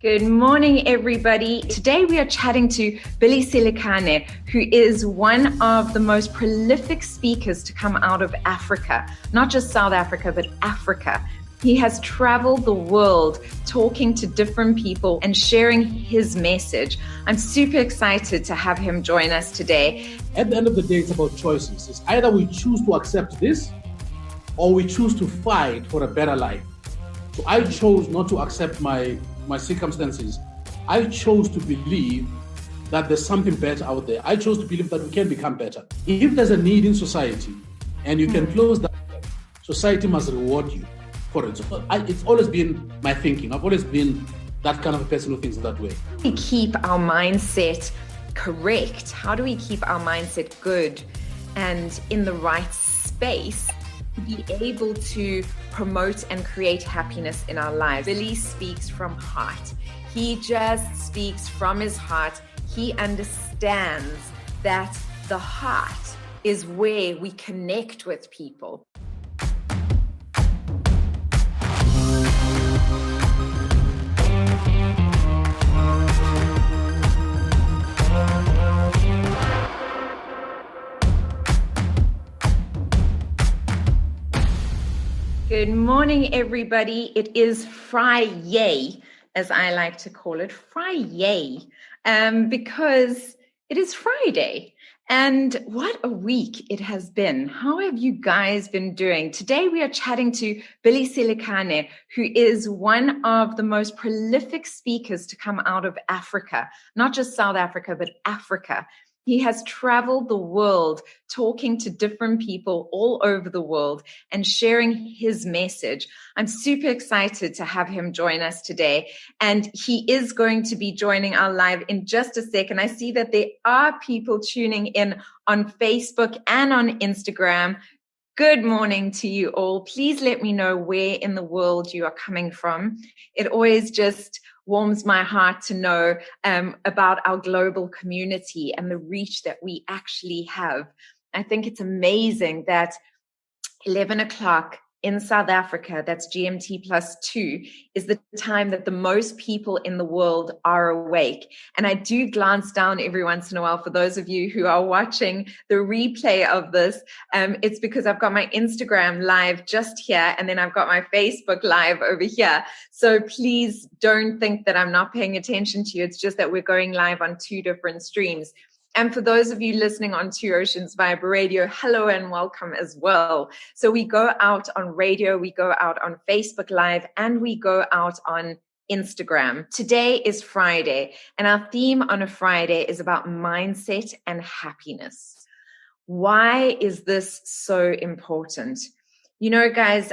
Good morning, everybody. Today we are chatting to Billy Selekane, who is one of the most prolific speakers to come out of Africa, not just South Africa, but Africa. He has traveled the world talking to different people and sharing his message. I'm super excited to have him join us today. At the end of the day, it's about choices. It's either we choose to accept this or we choose to fight for a better life. So I chose not to accept my circumstances. I chose to believe that there's something better out there. I chose to believe that we can become better. If there's a need in society and you can close that, society must reward you for it. So it's always been my thinking. I've always been that kind of a person who thinks that way. We keep our mindset correct. How do we keep our mindset good and in the right space to be able to promote and create happiness in our lives? Billy speaks from heart. He just speaks from his heart. He understands that the heart is where we connect with people. Good morning, everybody. It is Friday, as I like to call it, Friday, because it is Friday. And what a week it has been. How have you guys been doing? Today we are chatting to Billy Selekane, who is one of the most prolific speakers to come out of Africa, not just South Africa, but Africa. He has traveled the world talking to different people all over the world and sharing his message. I'm super excited to have him join us today. And he is going to be joining our live in just a second. I see that there are people tuning in on Facebook and on Instagram. Good morning to you all. Please let me know where in the world you are coming from. It always just warms my heart to know about our global community and the reach that we actually have. I think it's amazing that 11 o'clock in South Africa, that's GMT +2, is the time that the most people in the world are awake. And I do glance down every once in a while for those of you who are watching the replay of this. It's because I've got my Instagram live just here, and then I've got my Facebook live over here. So please don't think that I'm not paying attention to you. It's just that we're going live on two different streams. And for those of you listening on Two Oceans Vibe Radio, hello and welcome as well. So we go out on radio, we go out on Facebook Live, and we go out on Instagram. Today is Friday, and our theme on a Friday is about mindset and happiness. Why is this so important? You know, guys,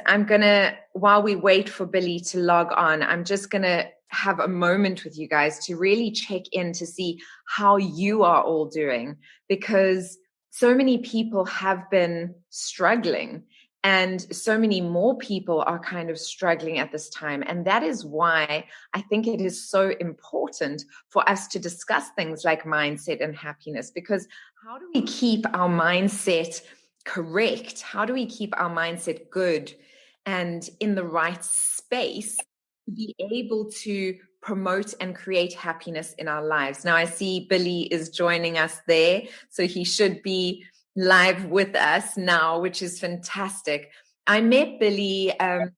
while we wait for Billy to log on, I'm just going to have a moment with you guys to really check in to see how you are all doing, because so many people have been struggling and so many more people are kind of struggling at this time. And that is why I think it is so important for us to discuss things like mindset and happiness, because how do we keep our mindset correct? How do we keep our mindset good and in the right space to be able to promote and create happiness in our lives? Now, I see Billy is joining us there, so he should be live with us now, which is fantastic. I met Billy a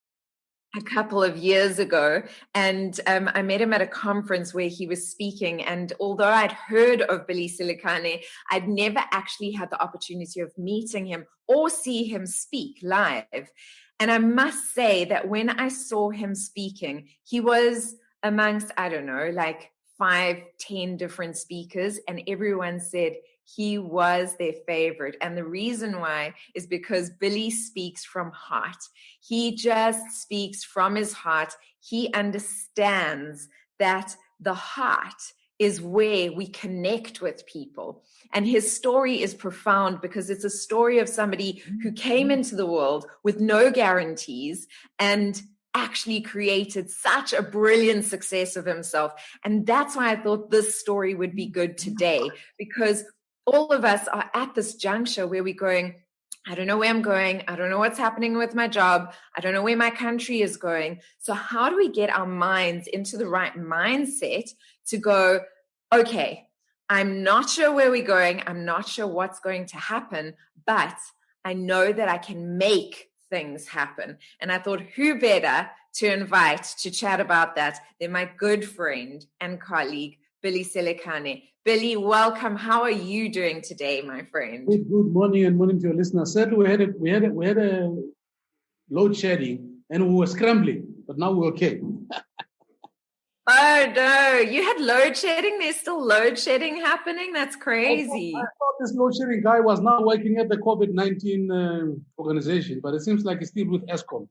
couple of years ago, and I met him at a conference where he was speaking. And although I'd heard of Billy Selekane, I'd never actually had the opportunity of meeting him or see him speak live. And I must say that when I saw him speaking, he was amongst, I don't know, like 5-10 different speakers, and everyone said he was their favorite. And the reason why is because Billy speaks from heart. He just speaks from his heart. He understands that the heart is where we connect with people. And his story is profound because it's a story of somebody who came into the world with no guarantees and actually created such a brilliant success of himself. And that's why I thought this story would be good today, because all of us are at this juncture where we're going, I don't know where I'm going. I don't know what's happening with my job. I don't know where my country is going. So how do we get our minds into the right mindset to go, okay, I'm not sure where we're going. I'm not sure what's going to happen, but I know that I can make things happen. And I thought, who better to invite to chat about that than my good friend and colleague, Billy Selekane. Billy, welcome. How are you doing today, my friend? Good morning and morning to your listeners. Sadly, we had a load shedding and we were scrambling, but now we're okay. Oh no, you had load shedding? There's still load shedding happening? That's crazy. I thought this load shedding guy was now working at the COVID-19 organization, but it seems like he's still with ESCOM.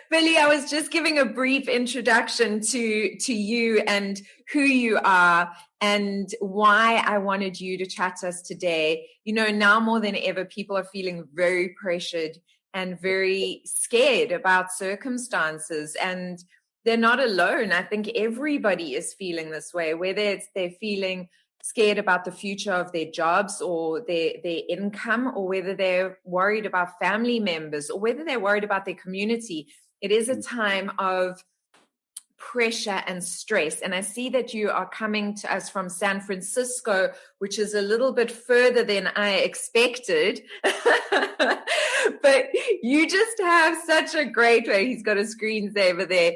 Billy, I was just giving a brief introduction to you and who you are and why I wanted you to chat to us today. You know, now more than ever, people are feeling very pressured and very scared about circumstances, and they're not alone. I think everybody is feeling this way, whether it's they're feeling scared about the future of their jobs or their income, or whether they're worried about family members, or whether they're worried about their community. It is a time of pressure and stress. And I see that you are coming to us from San Francisco, which is a little bit further than I expected. But you just have such a great way. He's got a screensaver there.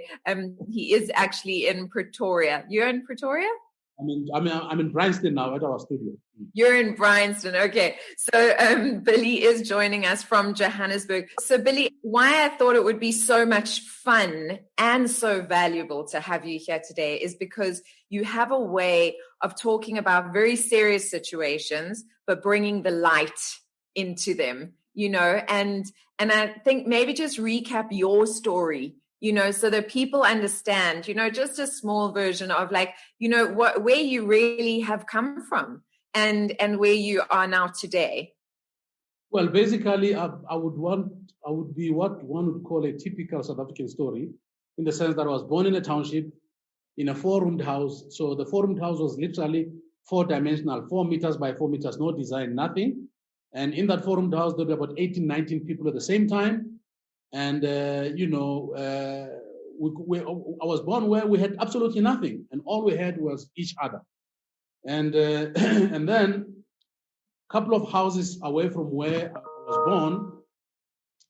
He is actually in Pretoria. You're in Pretoria? I'm in Bryanston now at our studio. You're in Bryanston. Okay. So Billy is joining us from Johannesburg. So Billy, why I thought it would be so much fun and so valuable to have you here today is because you have a way of talking about very serious situations, but bringing the light into them, you know, and I think maybe just recap your story, you know, so that people understand, you know, just a small version of like, you know, where you really have come from and where you are now today. Well, basically, I would be what one would call a typical South African story, in the sense that I was born in a township in a 4-roomed house. So the 4-roomed house was literally 4-dimensional, 4 meters by 4 meters, no design, nothing. And in that 4-roomed house, there'll be about 18, 19 people at the same time. And, I was born where we had absolutely nothing. And all we had was each other. And and then a couple of houses away from where I was born,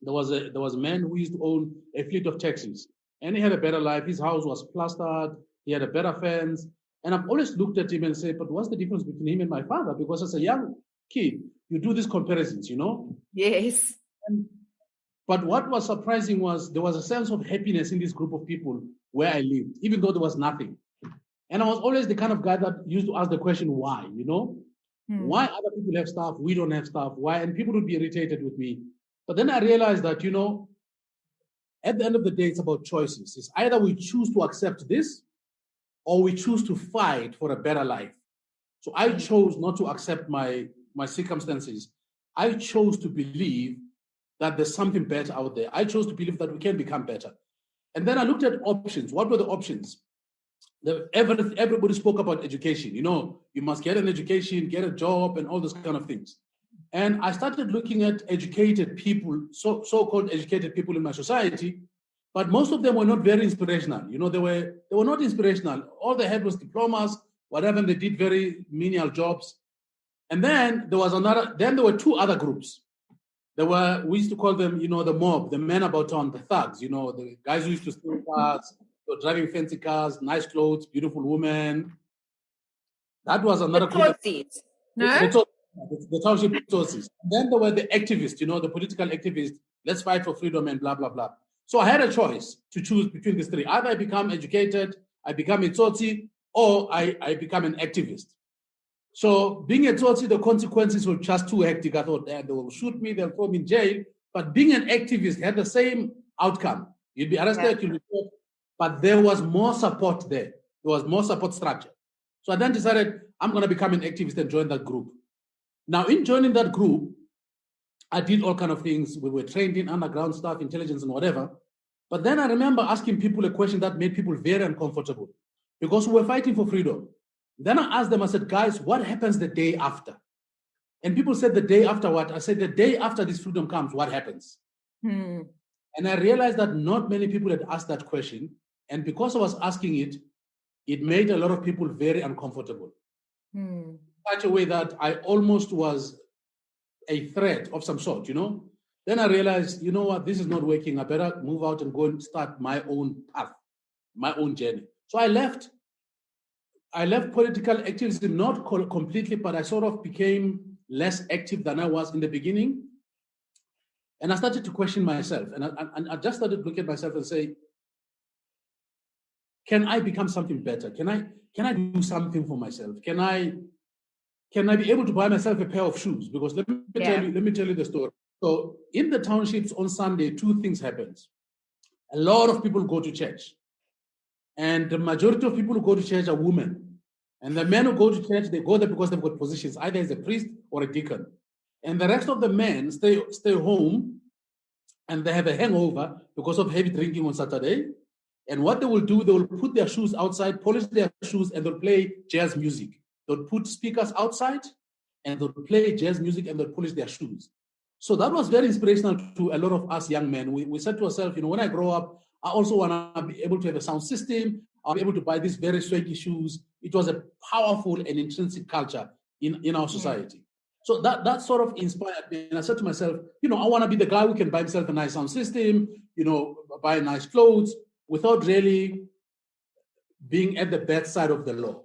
there was a man who used to own a fleet of taxis. And he had a better life. His house was plastered. He had a better fence. And I've always looked at him and said, but what's the difference between him and my father? Because as a young kid, you do these comparisons, you know? Yes. But what was surprising was there was a sense of happiness in this group of people where I lived, even though there was nothing. And I was always the kind of guy that used to ask the question, why, you know? Why other people have stuff, we don't have stuff, why? And people would be irritated with me. But then I realized that, you know, at the end of the day, it's about choices. It's either we choose to accept this or we choose to fight for a better life. So I chose not to accept my circumstances. I chose to believe that there's something better out there. I chose to believe that we can become better. And then I looked at options. What were the options? Everybody spoke about education. You know, you must get an education, get a job, and all those kind of things. And I started looking at educated people, so-called educated people in my society, but most of them were not very inspirational. You know, they were not inspirational. All they had was diplomas, whatever, and they did very menial jobs. And then there were 2 other groups. We used to call them, you know, the mob, the men about town, the thugs, you know, the guys who used to steal cars, driving fancy cars, nice clothes, beautiful women. That was another group. The township resources. Then there were the activists, you know, the political activists. Let's fight for freedom and blah, blah, blah. So I had a choice to choose between these 3. Either I become educated, I become a Tsotsi, or I become an activist. So being a Tsotsi, the consequences were just too hectic. I thought, they will shoot me, they'll throw me in jail. But being an activist had the same outcome. You'd be arrested, you'd be caught, but there was more support there. There was more support structure. So I then decided I'm going to become an activist and join that group. Now, in joining that group, I did all kind of things. We were trained in underground stuff, intelligence and whatever. But then I remember asking people a question that made people very uncomfortable because we were fighting for freedom. Then I asked them, I said, guys, what happens the day after? And people said the day after what? I said the day after this freedom comes, what happens? And I realized that not many people had asked that question. And because I was asking it, it made a lot of people very uncomfortable. In such a way that I almost was a threat of some sort, Then I realized, you know what, this is not working. I better move out and go and start my own path, my own journey. So I left political activism, not completely, but I sort of became less active than I was in the beginning. And I started to question myself. And I just started to look at myself and say, can I become something better? Can I do something for myself? Can I be able to buy myself a pair of shoes? Because let me tell you the story. So in the townships on Sunday, two things happened. A lot of people go to church. And the majority of people who go to church are women. And the men who go to church, they go there because they've got positions, either as a priest or a deacon. And the rest of the men stay home, and they have a hangover because of heavy drinking on Saturday. And what they will do, they will put their shoes outside, polish their shoes, and they'll play jazz music. They'll put speakers outside, and they'll play jazz music, and they'll polish their shoes. So that was very inspirational to a lot of us young men. We said to ourselves, when I grow up, I also want to be able to have a sound system. I'll be able to buy these very swanky shoes. It was a powerful and intrinsic culture in our society. So that sort of inspired me. And I said to myself, I want to be the guy who can buy himself a nice sound system, buy nice clothes without really being at the bedside of the law.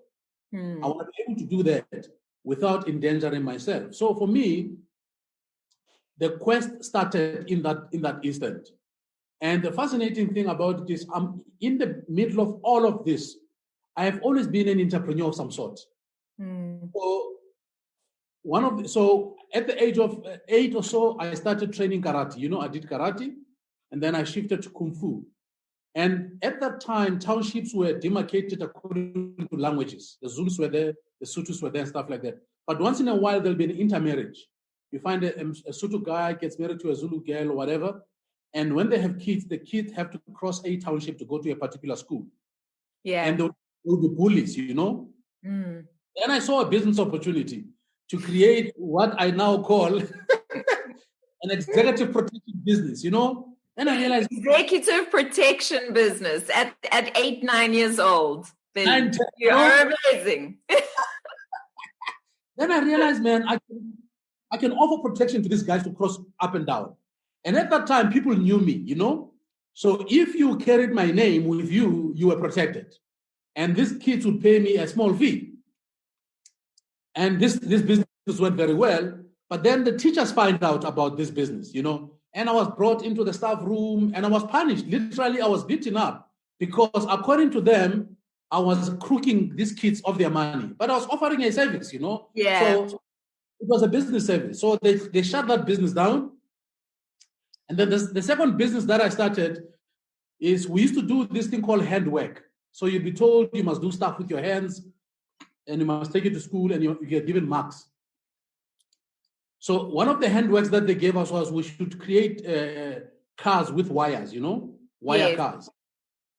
I want to be able to do that without endangering myself. So for me, the quest started in that instant. And the fascinating thing about it is I'm in the middle of all of this. I have always been an entrepreneur of some sort. So at the age of 8 or so, I started training karate. I did karate, and then I shifted to kung fu. And at that time, townships were demarcated according to languages. The Zulus were there, the Sutus were there, and stuff like that. But once in a while, there'll be an intermarriage. You find a Sutu guy gets married to a Zulu girl or whatever. And when they have kids, the kids have to cross a township to go to a particular school. Yeah. And they'll be bullies, Then I saw a business opportunity to create what I now call an executive protection business, And I realized executive protection business at 8, 9 years old. You are amazing. Then I realized, man, I can offer protection to these guys to cross up and down. And at that time, people knew me, So if you carried my name with you, you were protected. And these kids would pay me a small fee. And this business went very well. But then the teachers find out about this business, And I was brought into the staff room and I was punished. Literally, I was beaten up because according to them, I was crooking these kids of their money. But I was offering a service, Yeah. So it was a business service. So they shut that business down. And then the second business that I started is we used to do this thing called handwork. So you'd be told you must do stuff with your hands and you must take it to school and you get given marks. So one of the handworks that they gave us was we should create cars with wires, wire cars.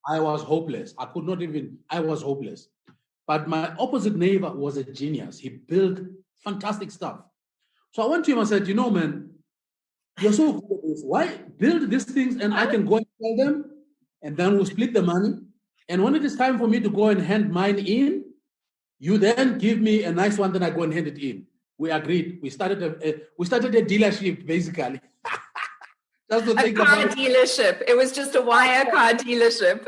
I was hopeless. I was hopeless. But my opposite neighbor was a genius. He built fantastic stuff. So I went to him and said, man, you're so good at this. Why build these things and I can go and sell them and then we'll split the money. And when it is time for me to go and hand mine in, you then give me a nice one, then I go and hand it in. We agreed. We started a dealership, basically. Just to think about it. Dealership. It was just a wire car dealership.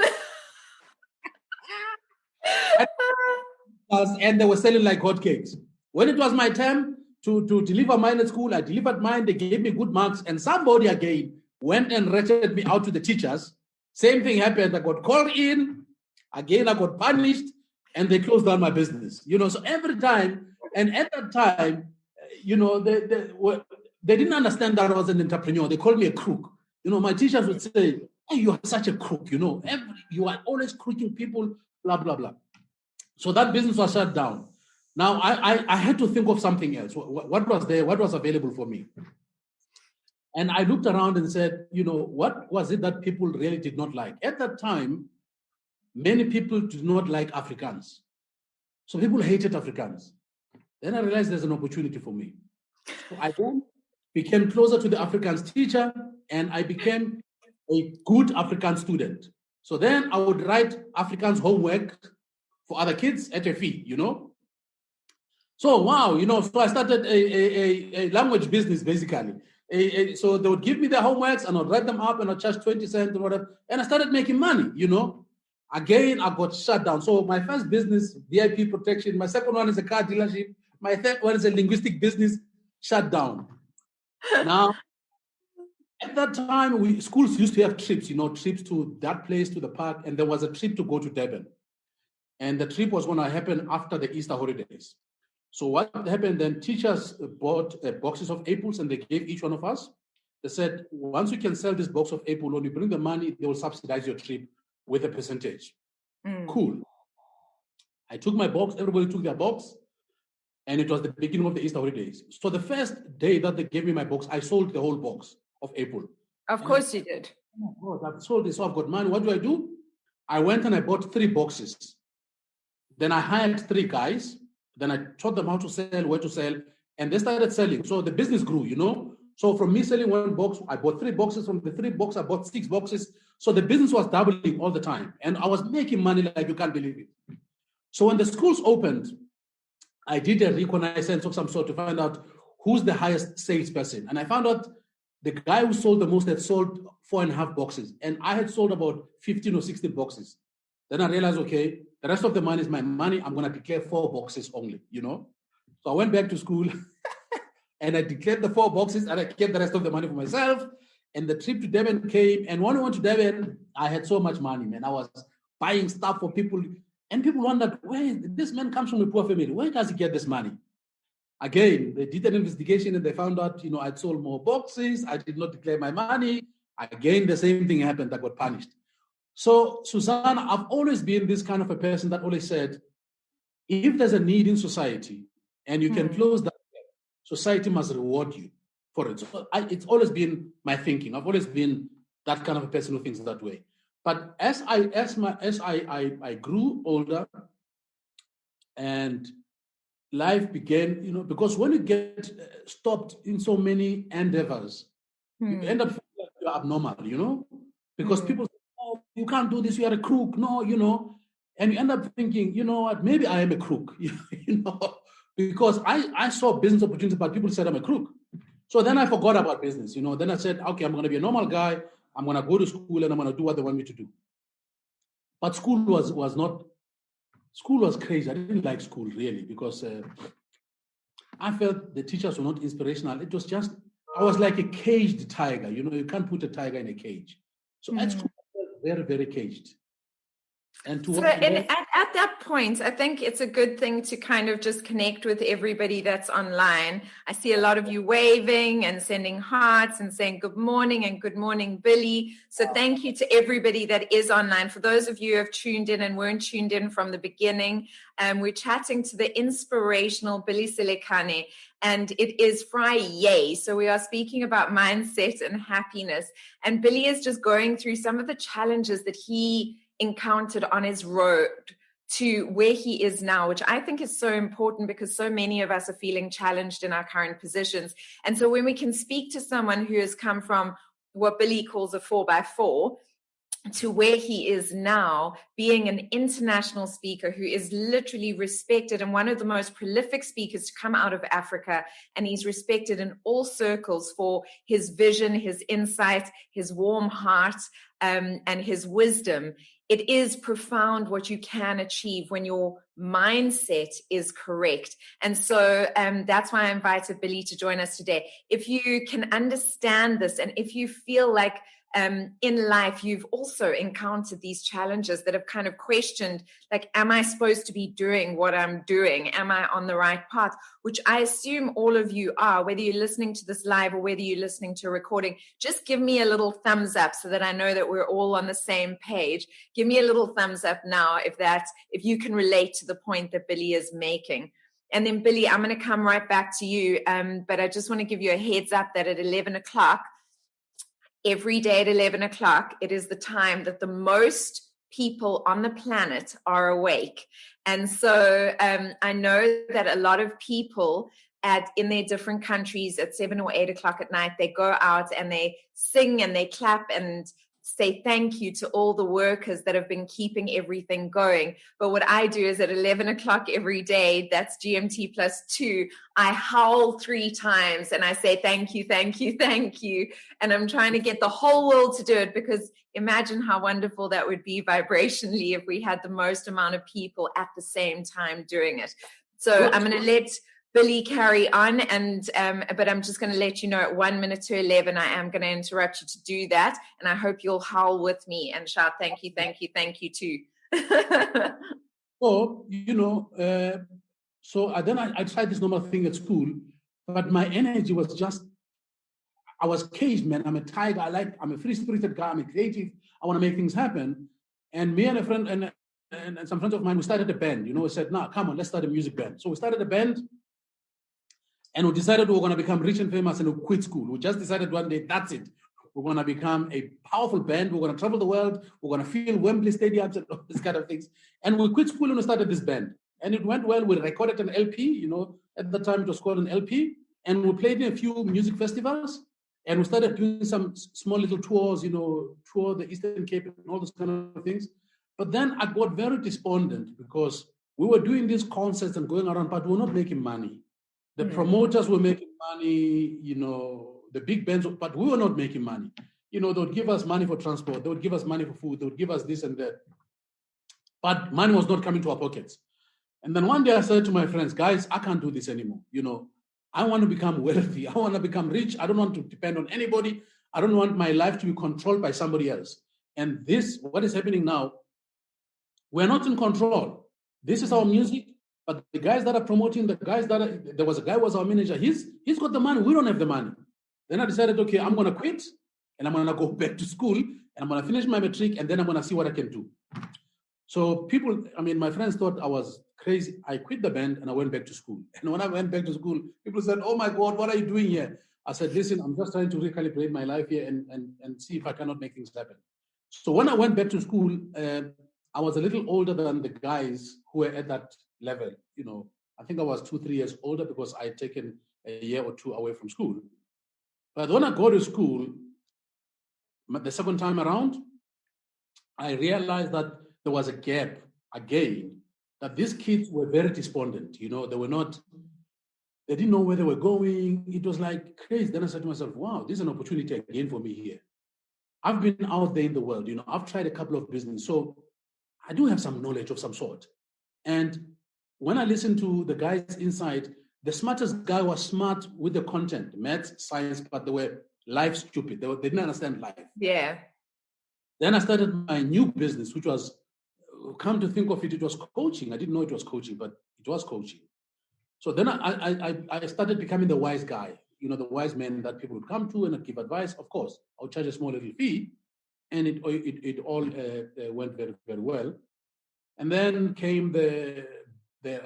And they were selling like hotcakes. When it was my time to deliver mine at school, I delivered mine. They gave me good marks. And somebody again went and ratcheted me out to the teachers. Same thing happened. I got called in. Again, I got punished. And they closed down my business. So every time, and at that time, they didn't understand that I was an entrepreneur. They called me a crook. My teachers would say, hey, you are such a crook, you are always crooking people, blah, blah, blah. So that business was shut down. Now, I had to think of something else. What was there? What was available for me? And I looked around and said, what was it that people really did not like? At that time, many people did not like Afrikaans. So people hated Afrikaans. Then I realized there's an opportunity for me. So I then became closer to the Afrikaans teacher, and I became a good Afrikaans student. So then I would write Afrikaans homework for other kids at a fee, So wow, so I started a language business basically. So they would give me their homeworks and I'd write them up and I'd charge 20 cents or whatever. And I started making money. Again, I got shut down. So my first business, VIP protection. My second one is a car dealership. My third one is a linguistic business, shut down. Now, at that time, schools used to have trips, trips to that place, to the park. And there was a trip to go to Durban. And the trip was going to happen after the Easter holidays. So what happened then, teachers bought boxes of apples and they gave each one of us. They said, once you can sell this box of apple, when you bring the money, they will subsidize your trip with a percentage. Cool. I took my box, everybody took their box, and it was the beginning of the Easter holidays. So the first day that they gave me my box, I sold the whole box of apple. Of course you did. Oh God, I've sold this, so I've got money. What do? I went and I bought 3 boxes. Then I hired 3 guys. Then I taught them how to sell, where to sell, and they started selling. So the business grew, So from me selling 1 box, I bought 3 boxes. From the 3 boxes, I bought 6 boxes. So the business was doubling all the time. And I was making money like you can't believe it. So when the schools opened, I did a reconnaissance of some sort to find out who's the highest salesperson. And I found out the guy who sold the most had sold 4.5 boxes. And I had sold about 15 or 16 boxes. Then I realized, okay, the rest of the money is my money. I'm going to declare 4 boxes only, So I went back to school and I declared the 4 boxes and I kept the rest of the money for myself. And the trip to Durban came. And when I went to Durban, I had so much money, man. I was buying stuff for people. And people wondered, where this man comes from a poor family. Where does he get this money? Again, they did an investigation and they found out, I'd sold more boxes. I did not declare my money. Again, the same thing happened. I got punished. So, Susana, I've always been this kind of a person that always said, if there's a need in society and you can close that, society must reward you for it. So it's always been my thinking. I've always been that kind of a person who thinks that way. But as I grew older and life began, because when you get stopped in so many endeavors, you end up feeling like you're abnormal, because people say, oh, you can't do this, you are a crook. No, and you end up thinking, you know what, maybe I am a crook, because I saw business opportunities, but people said I'm a crook. So then I forgot about business, Then I said, okay, I'm going to be a normal guy. I'm going to go to school and I'm going to do what they want me to do. But school was crazy. I didn't like school really because I felt the teachers were not inspirational. It was just, I was like a caged tiger. You can't put a tiger in a cage. So at school, I was very, very caged. And at that point, I think it's a good thing to kind of just connect with everybody that's online. I see a lot of you waving and sending hearts and saying good morning and good morning, Billy. So thank you to everybody that is online. For those of you who have tuned in and weren't tuned in from the beginning, we're chatting to the inspirational Billy Selekane, and it is Friday. So we are speaking about mindset and happiness. And Billy is just going through some of the challenges that he encountered on his road to where he is now, which I think is so important because so many of us are feeling challenged in our current positions. And so when we can speak to someone who has come from what Billy calls a 4x4 to where he is now, being an international speaker who is literally respected and one of the most prolific speakers to come out of Africa. And he's respected in all circles for his vision, his insight, his warm heart, and his wisdom. It is profound what you can achieve when your mindset is correct. And so that's why I invited Billy to join us today. If you can understand this, and if you feel like in life you've also encountered these challenges that have kind of questioned, like, am I supposed to be doing what I'm doing? Am I on the right path? Which I assume all of you are, whether you're listening to this live or whether you're listening to a recording. Just give me a little thumbs up so that I know that we're all on the same page. Give me a little thumbs up now if you can relate to the point that Billy is making. And then Billy, I'm going to come right back to you, but I just want to give you a heads up that at 11 o'clock, every day at 11 o'clock, it is the time that the most people on the planet are awake. And so I know that a lot of people in their different countries at 7 or 8 o'clock at night. They go out and they sing and they clap and say thank you to all the workers that have been keeping everything going. But what I do is at 11 o'clock every day, that's GMT +2, I howl 3 times and I say thank you, thank you, thank you. And I'm trying to get the whole world to do it, because imagine how wonderful that would be vibrationally if we had the most amount of people at the same time doing it. So I'm going to let Billy carry on, and but I'm just going to let you know at 1 minute to 11 I am going to interrupt you to do that, and I hope you'll howl with me and shout thank you, thank you, thank you too. So then I tried this normal thing at school, but my energy was just, I was caged, man. I'm a tiger. I'm a free-spirited guy. I'm a creative. I want to make things happen. And me and a friend and some friends of mine, we started a band. We said, "Nah, come on, let's start a music band." So we started a band. And we decided we were going to become rich and famous, and we quit school. We just decided one day, that's it. We're going to become a powerful band. We're going to travel the world. We're going to fill Wembley stadiums and all these kind of things. And we quit school and we started this band. And it went well. We recorded an LP, at the time it was called an LP. And we played in a few music festivals. And we started doing some small little tours, tour the Eastern Cape and all those kind of things. But then I got very despondent because we were doing these concerts and going around, but we were not making money. The promoters were making money, the big bands, but we were not making money. They would give us money for transport. They would give us money for food. They would give us this and that. But money was not coming to our pockets. And then one day I said to my friends, guys, I can't do this anymore. I want to become wealthy. I want to become rich. I don't want to depend on anybody. I don't want my life to be controlled by somebody else. And what is happening now, we're not in control. This is our music. But the guys that are promoting, there was a guy who was our manager. He's got the money. We don't have the money. Then I decided, okay, I'm going to quit and I'm going to go back to school and I'm going to finish my matric and then I'm going to see what I can do. So my friends thought I was crazy. I quit the band and I went back to school. And when I went back to school, people said, "Oh my God, what are you doing here?" I said, "Listen, I'm just trying to recalibrate my life here and see if I cannot make things happen." So when I went back to school, I was a little older than the guys who were at that level. I think I was 2-3 years older because I had taken a year or two away from school. But when I go to school, the second time around, I realized that there was a gap again, that these kids were very despondent. They didn't know where they were going. It was like crazy. Then I said to myself, wow, this is an opportunity again for me here. I've been out there in the world. I've tried a couple of businesses. So I do have some knowledge of some sort. And when I listened to the guys inside, the smartest guy was smart with the content, maths, science, but they were life stupid. They didn't understand life. Yeah. Then I started my new business, which was, come to think of it, it was coaching. I didn't know it was coaching, but it was coaching. So then I started becoming the wise guy, the wise man that people would come to and I'd give advice. Of course, I would charge a small little fee, and it all went very, very well. And then came the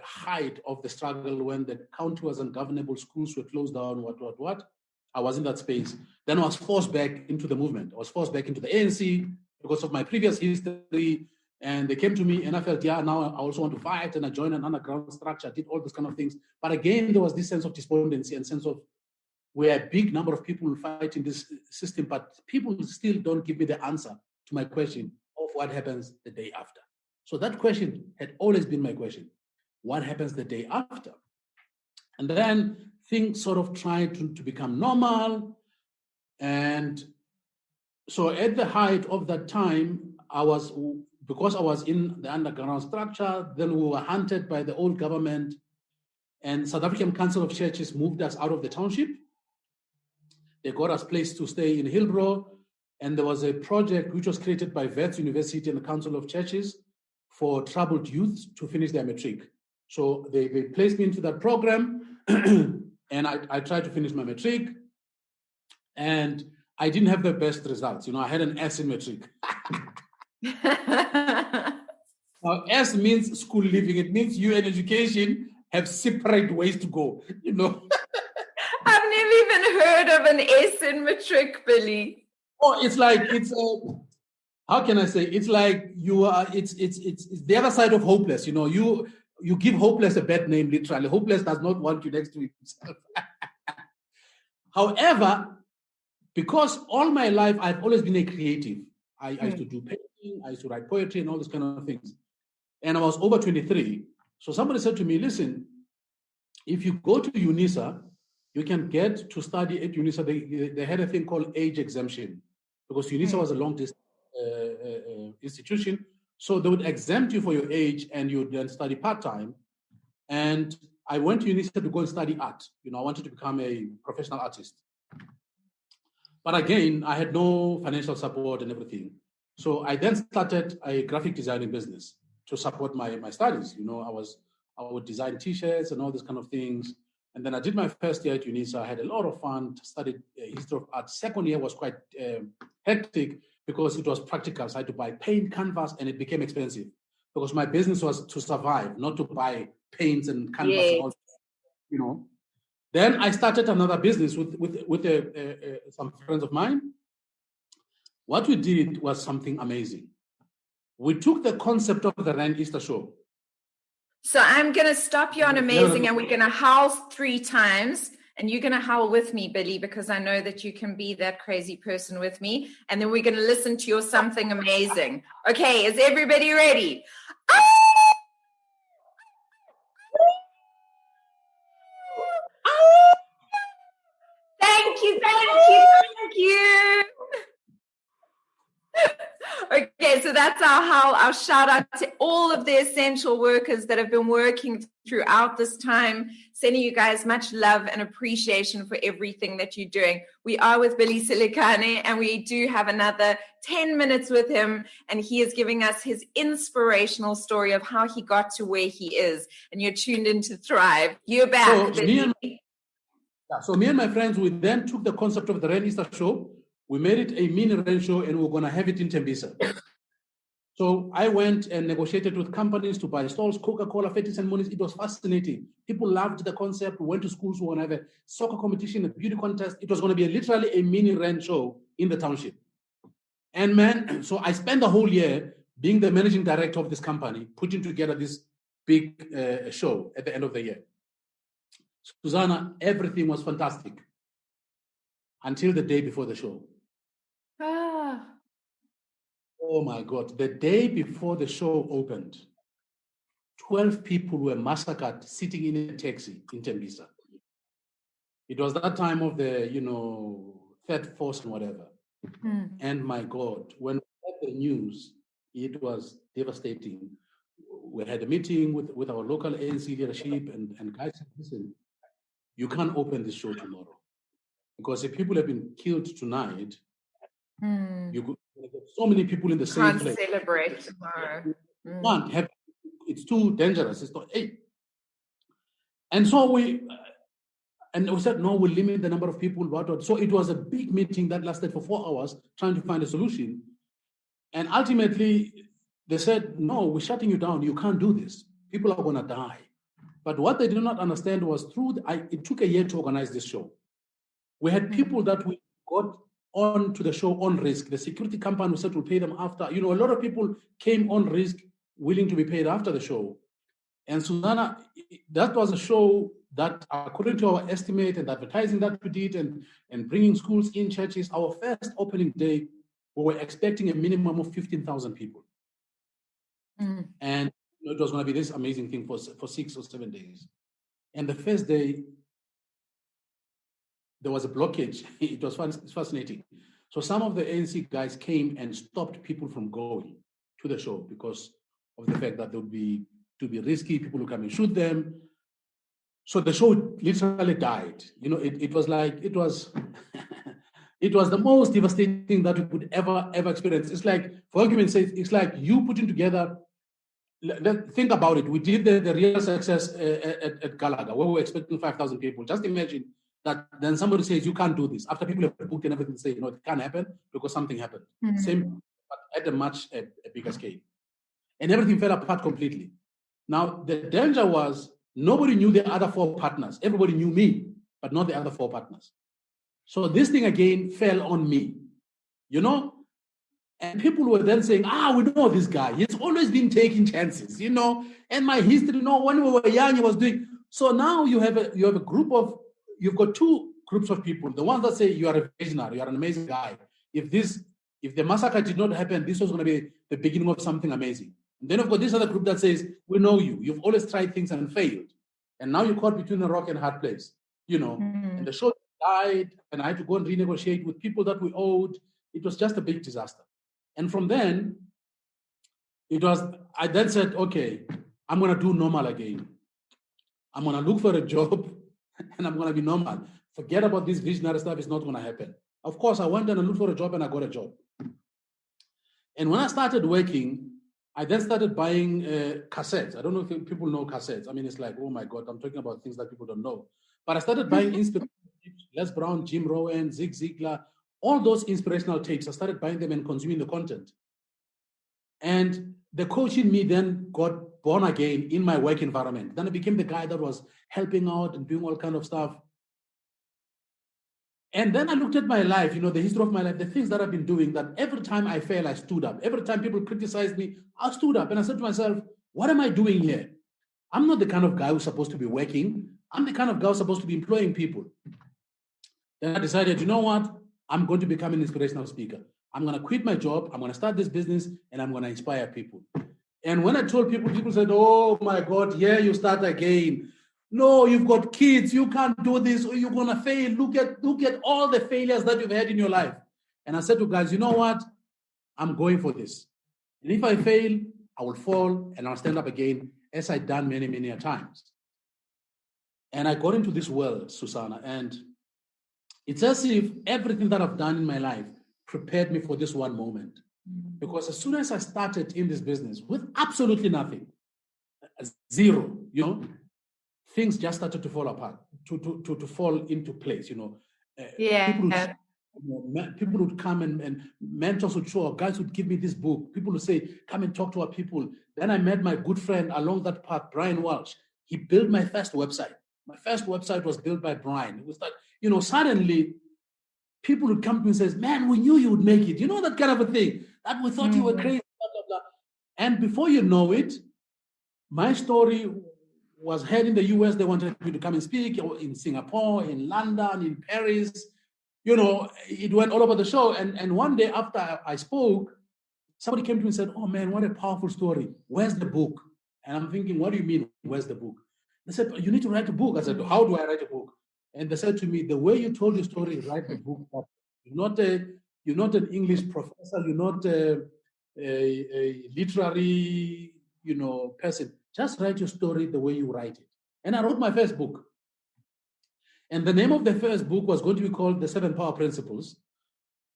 height of the struggle when the county was ungovernable, schools were closed down, what. I was in that space. Then I was forced back into the movement. I was forced back into the ANC because of my previous history. And they came to me and I felt, now I also want to fight, and I joined an underground structure, I did all those kind of things. But again, there was this sense of despondency and sense of, we're a big number of people fighting this system, but people still don't give me the answer to my question of what happens the day after. So that question had always been my question. What happens the day after? And then things sort of tried to become normal. And so at the height of that time, because I was in the underground structure, then we were hunted by the old government, and South African Council of Churches moved us out of the township. They got us placed to stay in Hillbrow, and there was a project which was created by Wits University and the Council of Churches for troubled youth to finish their matric. So they placed me into that program, and I tried to finish my matric, and I didn't have the best results. I had an S in matric. Now, S means school leaving. It means you and education have separate ways to go, I've never even heard of an S in matric, Billy. Oh, it's how can I say? It's like you are. It's the other side of hopeless. you give hopeless a bad name, literally. Hopeless does not want you next to himself. However, because all my life I've always been a creative. I used to do painting, I used to write poetry and all these kind of things. And I was over 23. So somebody said to me, listen, if you go to UNISA, you can get to study at UNISA. They had a thing called age exemption because UNISA was a long distance institution. So they would exempt you for your age and you would then study part-time. And I went to UNISA to go and study art. I wanted to become a professional artist. But again, I had no financial support and everything. So I then started a graphic designing business to support my studies. I would design T-shirts and all these kind of things. And then I did my first year at UNISA. I had a lot of fun, studied history of art. Second year was quite hectic because it was practical. So I had to buy paint, canvas, and it became expensive because my business was to survive, not to buy paints and canvas and all, Then I started another business with some friends of mine. What we did was something amazing. We took the concept of the Rand Easter show. So I'm going to stop you on amazing, and we're going to howl 3 times, and you're going to howl with me, Billy, because I know that you can be that crazy person with me. And then we're going to listen to your something amazing. Okay, is everybody ready? Thank you, thank you, thank you. Okay, so that's our shout out to all of the essential workers that have been working throughout this time, sending you guys much love and appreciation for everything that you're doing. We are with Billy Selekane, and we do have another 10 minutes with him, and he is giving us his inspirational story of how he got to where he is. And you're tuned into Thrive. You're back, Billy. So me and my friends, we then took the concept of the Rand Easter show. We made it a mini Rand show, and we're going to have it in Tembisa. So I went and negotiated with companies to buy stalls, Coca-Cola, Fetis and Monies. It was fascinating. People loved the concept. We went to schools. We were going to have a soccer competition, a beauty contest. It was going to be literally a mini Rand show in the township. And man, so I spent the whole year being the managing director of this company, putting together this big show at the end of the year. Susana, everything was fantastic until the day before the show. Oh my God, the day before the show opened, 12 people were massacred sitting in a taxi in Tembisa. It was that time of the, third force and whatever. And my God, when we heard the news, it was devastating. We had a meeting with our local ANC leadership and guys said, listen, you can't open this show tomorrow. Because if people have been killed tonight, so many people in the same place. Can't celebrate tomorrow. Can't have, it's too dangerous. It's not, hey. And so we said, no, we'll limit the number of people. So it was a big meeting that lasted for 4 hours trying to find a solution. And ultimately, they said, no, we're shutting you down. You can't do this. People are going to die. But what they did not understand was it took a year to organize this show. We had people that we got on to the show on risk. The security company said we'll pay them after. A lot of people came on risk, willing to be paid after the show. And Susana, that was a show that, according to our estimate and advertising that we did and bringing schools in, churches, our first opening day, we were expecting a minimum of 15,000 people. And it was going to be this amazing thing for 6 or 7 days. And the first day, there was a blockage. It was fascinating. So some of the ANC guys came and stopped people from going to the show because of the fact that there would be to be risky. People would come and shoot them. So the show literally died. It was it was the most devastating that we could ever experience. It's like, for argument's sake, it's like you putting together. Think about it. We did the real success at Galaga, where we were expecting 5,000 people. Just imagine that then somebody says, you can't do this. After people have booked and everything, say, it can't happen because something happened. Same, but at a much bigger scale. And everything fell apart completely. Now, the danger was nobody knew the other 4 partners. Everybody knew me, but not the other 4 partners. So this thing again fell on me. And people were then saying, we know this guy. He's always been taking chances, and my history, when we were young, he was doing. So now you've got two groups of people. The ones that say you are a visionary, you are an amazing guy. If the massacre did not happen, this was going to be the beginning of something amazing. And then I've got this other group that says, we know you. You've always tried things and failed. And now you're caught between a rock and a hard place, And the show died, and I had to go and renegotiate with people that we owed. It was just a big disaster. And from then, I then said, okay, I'm going to do normal again. I'm going to look for a job and I'm going to be normal. Forget about this visionary stuff. It's not going to happen. Of course, I went and I looked for a job and I got a job. And when I started working, I then started buying cassettes. I don't know if people know cassettes. I mean, it's like, oh my God, I'm talking about things that people don't know. But I started buying inspirational tapes, Les Brown, Jim Rohn, Zig Ziglar, all those inspirational tapes. I started buying them and consuming the content. And the coach in me then got born again in my work environment. Then I became the guy that was helping out and doing all kind of stuff. And then I looked at my life, the history of my life, the things that I've been doing, that every time I fail, I stood up. Every time people criticized me, I stood up. And I said to myself, what am I doing here? I'm not the kind of guy who's supposed to be working. I'm the kind of guy who's supposed to be employing people. Then I decided, you know what? I'm going to become an inspirational speaker. I'm going to quit my job. I'm going to start this business and I'm going to inspire people. And when I told people, people said, oh my God, here you start again. No, you've got kids. You can't do this or you're going to fail. Look at all the failures that you've had in your life. And I said to guys, you know what? I'm going for this. And if I fail, I will fall and I'll stand up again, as I've done many, many times. And I got into this world, Susana, and it's as if everything that I've done in my life prepared me for this one moment. Because as soon as I started in this business with absolutely nothing, zero, things just started to fall apart, to fall into place, People would come and mentors would show up, guys would give me this book. People would say, come and talk to our people. Then I met my good friend along that path, Brian Walsh. He built my first website. My first website was built by Brian. It was that, suddenly people would come to me and say, man, we knew you would make it. That kind of a thing. That we thought you were crazy, blah, blah, blah. And before you know it, my story was heard in the US. They wanted me to come and speak in Singapore, in London, in Paris. It went all over the show. And one day after I spoke, somebody came to me and said, oh man, what a powerful story. Where's the book? And I'm thinking, what do you mean, where's the book? They said, you need to write a book. I said, how do I write a book? And they said to me, the way you told your story, write the book. You're not an English professor. You're not a literary, person. Just write your story the way you write it. And I wrote my first book. And the name of the first book was going to be called The 7 Power Principles.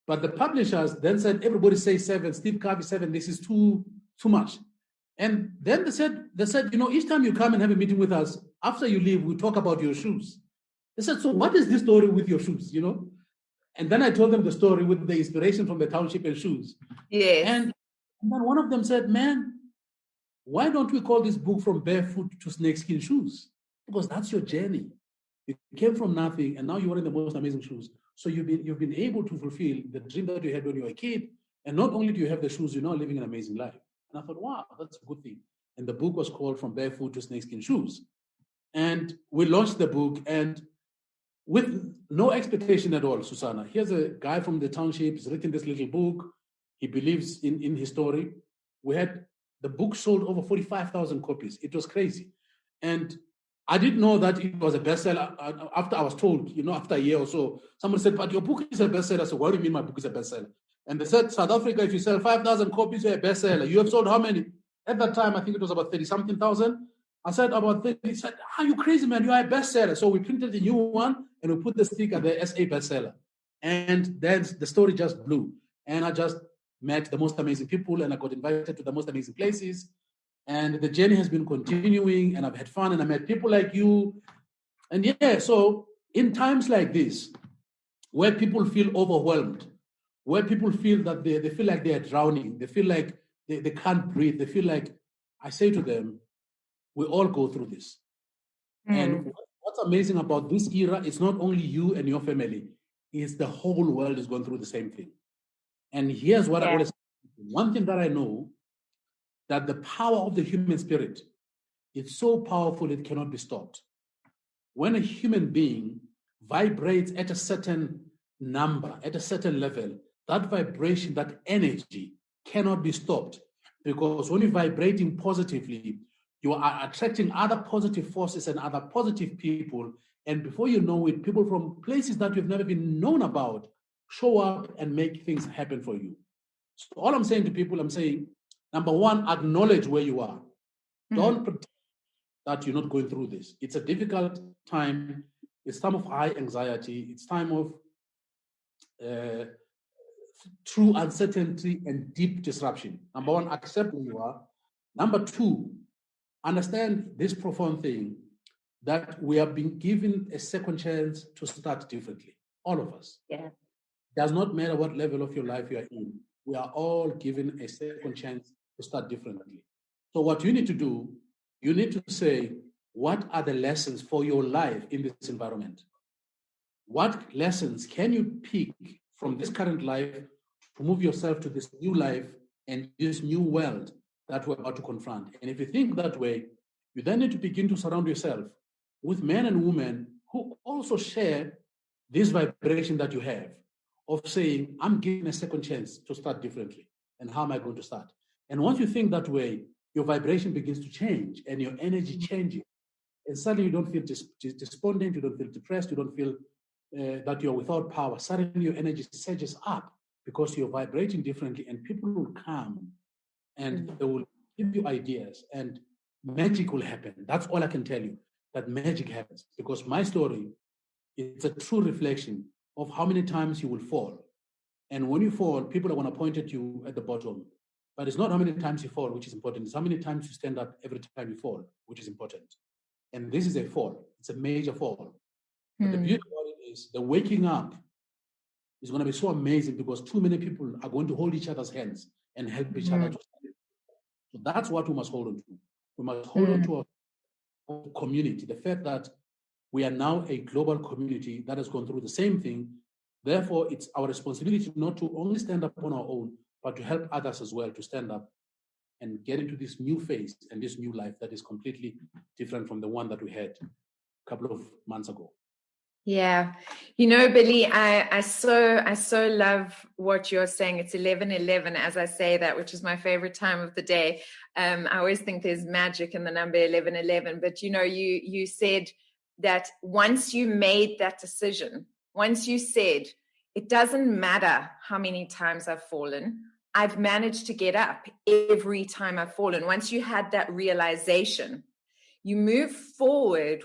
But the publishers then said, everybody say 7, Steve Covey 7, this is too much. And then they said, each time you come and have a meeting with us, after you leave, we talk about your shoes. They said, so what is this story with your shoes, And then I told them the story with the inspiration from the township and shoes. Yes. And then one of them said, man, why don't we call this book From Barefoot to Snakeskin Shoes? Because that's your journey. You came from nothing, and now you're wearing the most amazing shoes. So you've been able to fulfill the dream that you had when you were a kid. And not only do you have the shoes, you're now living an amazing life. And I thought, wow, that's a good thing. And the book was called From Barefoot to Snakeskin Shoes. And we launched the book, and with no expectation at all, Susana. Here's a guy from the township. He's written this little book. He believes in his story. The book sold over 45,000 copies. It was crazy. And I didn't know that it was a bestseller after I was told, after a year or so. Someone said, but your book is a bestseller. So what do you mean my book is a bestseller? And they said, South Africa, if you sell 5,000 copies, you're a bestseller. You have sold how many? At that time, I think it was about 30-something thousand. I said, about 30. He said, are you crazy, man? You are a bestseller. So we printed a new one and we put the sticker there, SA bestseller. And then the story just blew. And I just met the most amazing people and I got invited to the most amazing places. And the journey has been continuing and I've had fun and I met people like you. And so in times like this, where people feel overwhelmed, where people feel that they feel like they are drowning, they feel like they can't breathe, they feel like, I say to them, we all go through this. And what's amazing about this era, it's not only you and your family, it's the whole world is going through the same thing. And here's what I always say, One thing that I know, that the power of the human spirit is so powerful it cannot be stopped. When a human being vibrates at a certain number, at a certain level, that vibration, that energy cannot be stopped. Because when you're vibrating positively, you are attracting other positive forces and other positive people. And before you know it, people from places that you've never been known about show up and make things happen for you. So all I'm saying to people, I'm saying, number one, acknowledge where you are. Don't pretend that you're not going through this. It's a difficult time. It's time of high anxiety. It's time of true uncertainty and deep disruption. Number one, accept where you are. Number two, understand this profound thing, that we are being given a second chance to start differently. All of us. Yeah. Does not matter what level of your life you are in. We are all given a second chance to start differently. So what you need to do, you need to say, what are the lessons for your life in this environment? What lessons can you pick from this current life to move yourself to this new life and this new world that we're about to confront? And if you think that way, you then need to begin to surround yourself with men and women who also share this vibration that you have of saying, I'm given a second chance to start differently. And how am I going to start? And once you think that way, your vibration begins to change and your energy changes. And suddenly you don't feel despondent, you don't feel depressed, you don't feel that you're without power. Suddenly your energy surges up because you're vibrating differently, and people will come and they will give you ideas and magic will happen. That's all I can tell you, that magic happens, because my story, it's a true reflection of how many times you will fall. And when you fall, people are going to point at you at the bottom. But it's not how many times you fall, which is important. It's how many times you stand up every time you fall, which is important. And this is a fall. It's a major fall. But the beauty about it is the waking up is going to be so amazing, because too many people are going to hold each other's hands and help each other. So that's what we must hold on to. We must hold on to our community, the fact that we are now a global community that has gone through the same thing. Therefore, it's our responsibility not to only stand up on our own, but to help others as well to stand up and get into this new phase and this new life that is completely different from the one that we had a couple of months ago. Yeah. You know, Billy, I so love what you're saying. It's 11:11 as I say that, which is my favorite time of the day. I always think there's magic in the number 11:11, but you know, you said that once you made that decision, once you said, it doesn't matter how many times I've fallen, I've managed to get up every time I've fallen. Once you had that realization, you move forward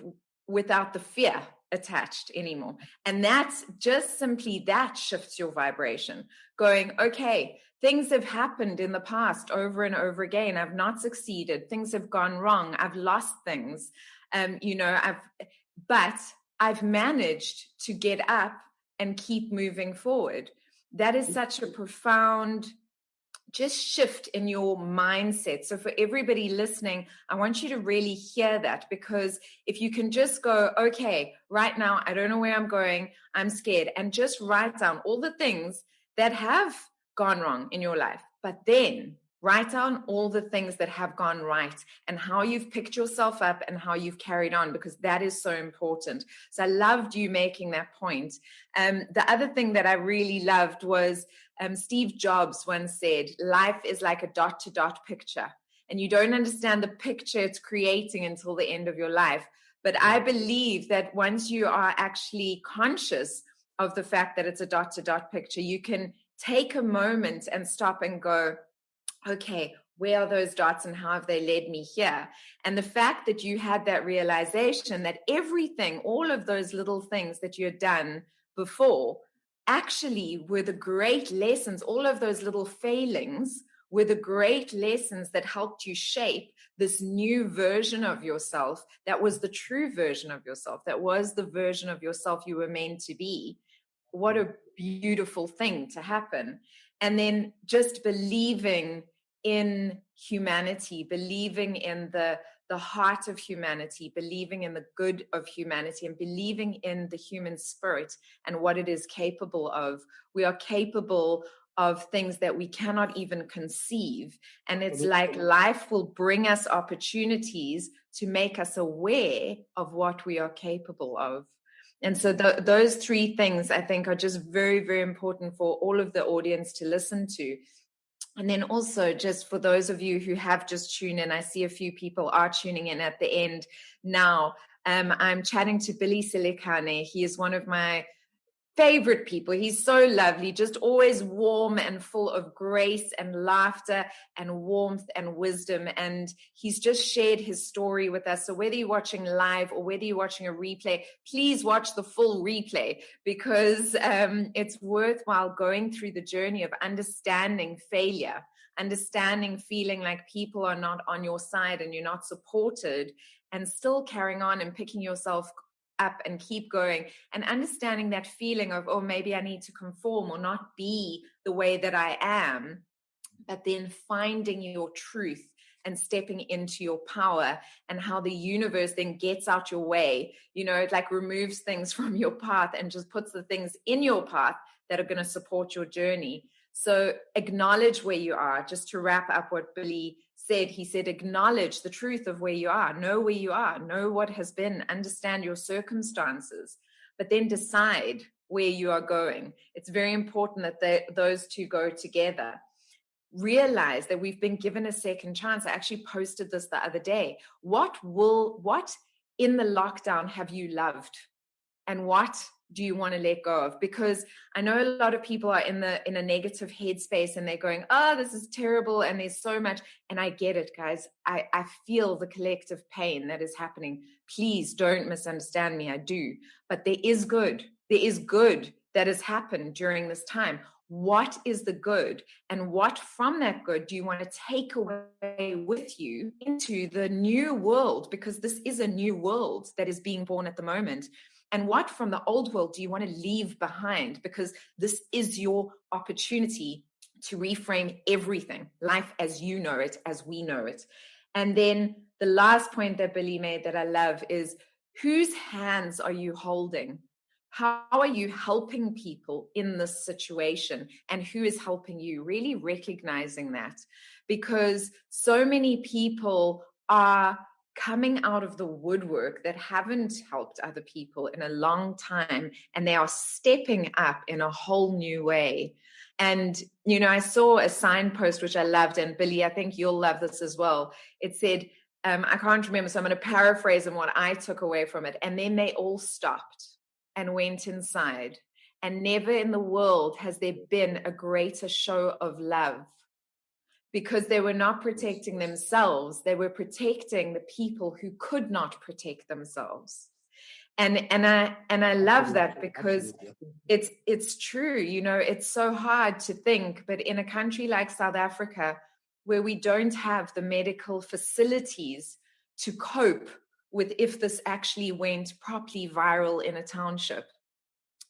without the fear attached anymore. And that's just simply that shifts your vibration, going, okay, things have happened in the past over and over again. I've not succeeded. Things have gone wrong. I've lost things. But I've managed to get up and keep moving forward. That is such a profound just shift in your mindset. So for everybody listening, I want you to really hear that, because if you can just go, okay, right now, I don't know where I'm going, I'm scared, and just write down all the things that have gone wrong in your life, but then write down all the things that have gone right and how you've picked yourself up and how you've carried on, because that is so important. So I loved you making that point. The other thing that I really loved was Steve Jobs once said, life is like a dot-to-dot picture, and you don't understand the picture it's creating until the end of your life. But I believe that once you are actually conscious of the fact that it's a dot-to-dot picture, you can take a moment and stop and go, okay, where are those dots and how have they led me here? And the fact that you had that realization that everything, all of those little things that you had done before actually were the great lessons, all of those little failings were the great lessons that helped you shape this new version of yourself that was the true version of yourself, that was the version of yourself you were meant to be. What a beautiful thing to happen. And then just believing in humanity, believing in the heart of humanity, believing in the good of humanity, and believing in the human spirit and what it is capable of. We are capable of things that we cannot even conceive. And it's like life will bring us opportunities to make us aware of what we are capable of. And so those three things, I think, are just very, very important for all of the audience to listen to. And then also, just for those of you who have just tuned in, I see a few people are tuning in at the end now. I'm chatting to Billy Selekane. He is one of my favorite people. He's so lovely, just always warm and full of grace and laughter and warmth and wisdom. And he's just shared his story with us. So whether you're watching live or whether you're watching a replay, please watch the full replay, because it's worthwhile going through the journey of understanding failure, understanding feeling like people are not on your side and you're not supported, and still carrying on and picking yourself up and keep going, and understanding that feeling of, oh, maybe I need to conform or not be the way that I am, but then finding your truth and stepping into your power, and how the universe then gets out your way. It like removes things from your path and just puts the things in your path that are going to support your journey. So acknowledge where you are. Just to wrap up what Billy said, he said, acknowledge the truth of where you are, know where you are, know what has been, understand your circumstances, but then decide where you are going. It's very important that those two go together. Realize that we've been given a second chance. I actually posted this the other day. What in the lockdown have you loved? And what do you want to let go of? Because I know a lot of people are in a negative headspace and they're going, oh, this is terrible, and there's so much. And I get it, guys. I feel the collective pain that is happening. Please don't misunderstand me. I do. But there is good. There is good that has happened during this time. What is the good? And what from that good do you want to take away with you into the new world? Because this is a new world that is being born at the moment. And what from the old world do you want to leave behind? Because this is your opportunity to reframe everything, life as you know it, as we know it. And then the last point that Billy made that I love is, whose hands are you holding? How are you helping people in this situation? And who is helping you? Really recognizing that, because so many people are coming out of the woodwork that haven't helped other people in a long time, and they are stepping up in a whole new way. And, I saw a signpost, which I loved, and Billy, I think you'll love this as well. It said, I can't remember, so I'm going to paraphrase on what I took away from it. And then they all stopped and went inside. And never in the world has there been a greater show of love, because they were not protecting themselves. They were protecting the people who could not protect themselves. And I love that, because it's true. It's so hard to think, but in a country like South Africa, where we don't have the medical facilities to cope with if this actually went properly viral in a township,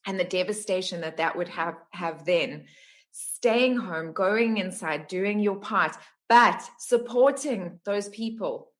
and the devastation that would have then, staying home, going inside, doing your part, but supporting those people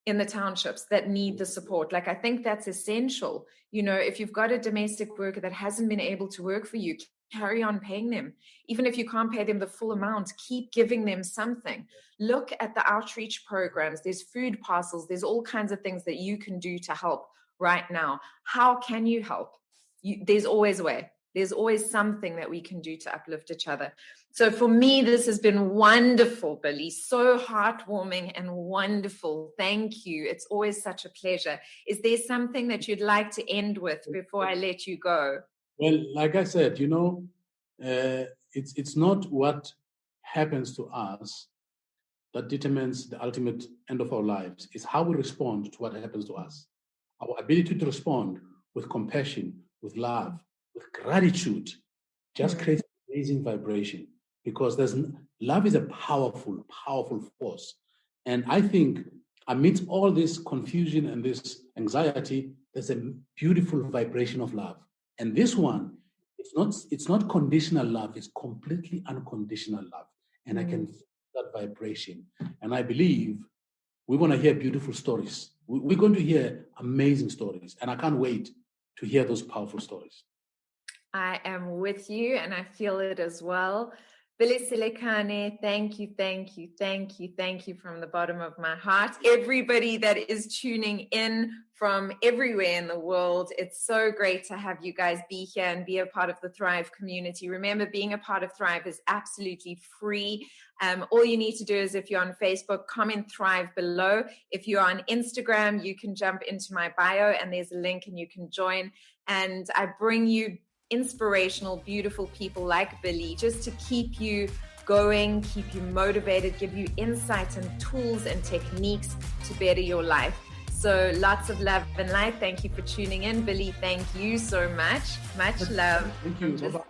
in the townships that need the support. Like, I think that's essential. If you've got a domestic worker that hasn't been able to work for you, carry on paying them. Even if you can't pay them the full amount, keep giving them something. Look at the outreach programs. There's food parcels. There's all kinds of things that you can do to help right now. How can you help? There's always a way. There's always something that we can do to uplift each other. So for me, this has been wonderful, Billy. So heartwarming and wonderful. Thank you. It's always such a pleasure. Is there something that you'd like to end with before I let you go? Well, like I said, it's not what happens to us that determines the ultimate end of our lives. It's how we respond to what happens to us. Our ability to respond with compassion, with love, with gratitude, just creates an amazing vibration, because love is a powerful, powerful force. And I think amidst all this confusion and this anxiety, there's a beautiful vibration of love. And this one, it's not conditional love, it's completely unconditional love. And I can feel that vibration. And I believe we're going to hear beautiful stories. We're going to hear amazing stories. And I can't wait to hear those powerful stories. I am with you, and I feel it as well. Billy Selekane, thank you, thank you, thank you, thank you from the bottom of my heart. Everybody that is tuning in from everywhere in the world, it's so great to have you guys be here and be a part of the Thrive community. Remember, being a part of Thrive is absolutely free. All you need to do is, if you're on Facebook, comment Thrive below. If you're on Instagram, you can jump into my bio and there's a link and you can join. And I bring you inspirational, beautiful people like Billy, just to keep you going, keep you motivated, give you insights and tools and techniques to better your life. So lots of love and light. Thank you for tuning in. Billy, thank you so much. Much love. Thank you. Bye-bye.